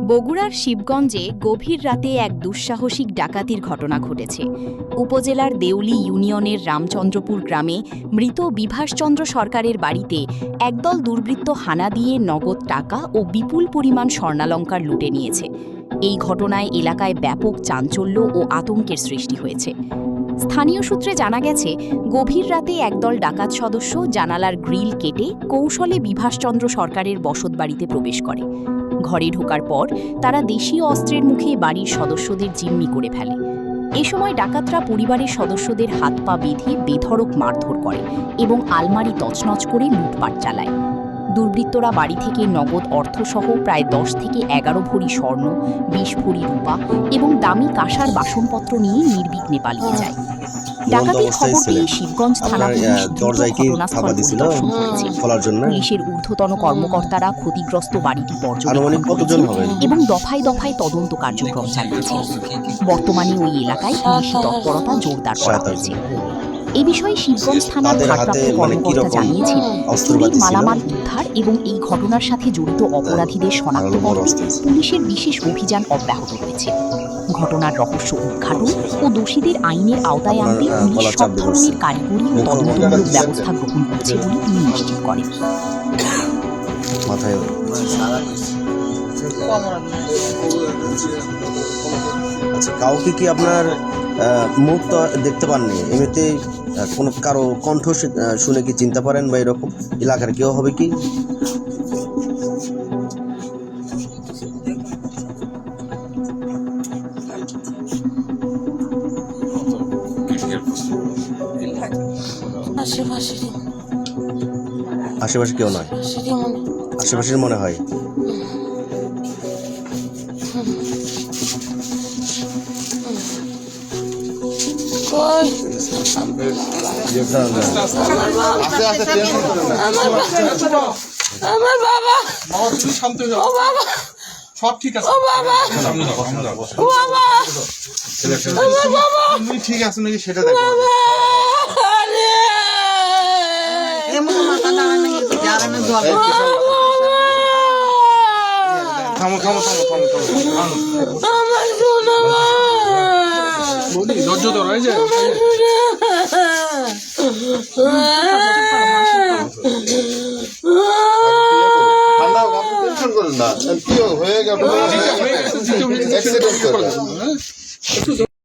বগুড়ার শিবগঞ্জে গভীর রাতে এক দুঃসাহসিক ডাকাতির ঘটনা ঘটেছে। উপজেলার দেউলি ইউনিয়নের রামচন্দ্রপুর গ্রামে মৃত বিভাসচন্দ্র সরকারের বাড়িতে একদল দুর্বৃত্ত হানা দিয়ে নগদ টাকা ও বিপুল পরিমাণ স্বর্ণালঙ্কার লুটে নিয়েছে। এই ঘটনায় এলাকায় ব্যাপক চাঞ্চল্য ও আতঙ্কের সৃষ্টি হয়েছে। স্থানীয় সূত্রে জানা গেছে, গভীর রাতে একদল ডাকাত সদস্য জানালার গ্রিল কেটে কৌশলে বিভাসচন্দ্র সরকারের বসতবাড়িতে প্রবেশ করে। ঘরে ঢোকার পর তারা দেশীয় অস্ত্রের মুখে বাড়ির সদস্যদের জিম্মি করে ফেলে। এ সময় ডাকাতরা পরিবারের সদস্যদের হাত পা বেঁধে বেধড়ক মারধর করে এবং আলমারি তছনছ করে লুটপাট চালায়। দুর্বৃত্তরা বাড়ি থেকে নগদ অর্থসহ প্রায় 10 থেকে 11 ভরি স্বর্ণ, 20 ভরি রূপা এবং দামি কাঁসার বাসনপত্র নিয়ে নির্বিঘ্নে পালিয়ে যায়। ডাকাতির খবর পেয়ে শিবগঞ্জ থানা পুলিশ ঘটনাস্থল পরিদর্শন করেছে। পুলিশের ঊর্ধ্বতন কর্মকর্তারা ক্ষতিগ্রস্ত বাড়িটি পর্যবেক্ষণ করেছেন এবং দফায় দফায় তদন্ত কার্যক্রম চালিয়েছে। বর্তমানে ওই এলাকায় পুলিশি তৎপরতা জোরদার করা হয়েছে। এ বিষয়ে শিবগঞ্জ থানার ভারপ্রাপ্ত কর্মকর্তা জানিয়েছেন, চুরির মালামাল উদ্ধার এবং এই ঘটনার সাথে জড়িত অপরাধীদের শনাক্ত করতে পুলিশের বিশেষ অভিযান অব্যাহত রয়েছে। ঘটনার রহস্য উদ্ঘাটন ও দোষীদের আইনের আওতায় আনতে পুলিশ সব ধরনের কারিগরি ও তদন্তমূলক ব্যবস্থা গ্রহণ করছে বলে তিনি নিশ্চিত করেন। কাউকে কি আপনার মুখ তো দেখতে পাননি, এমনিতে কোনো কারো কণ্ঠ শুনে কি চিনতে পারেন বা এরকম এলাকার কেউ হবে কি? আশেপাশে কেউ নয়, আশেপাশের মনে হয়। আমার বাবা তুমি শান্ত হয়ে যাও। সব ঠিক আছে। তুমি ঠিক আছে নাকি সেটা দেখো। থামো থামো থামো থামো ধৈর্য ধরো। এই যে ঠান্ডা টেনশন করেন না, কি হয়ে গেল?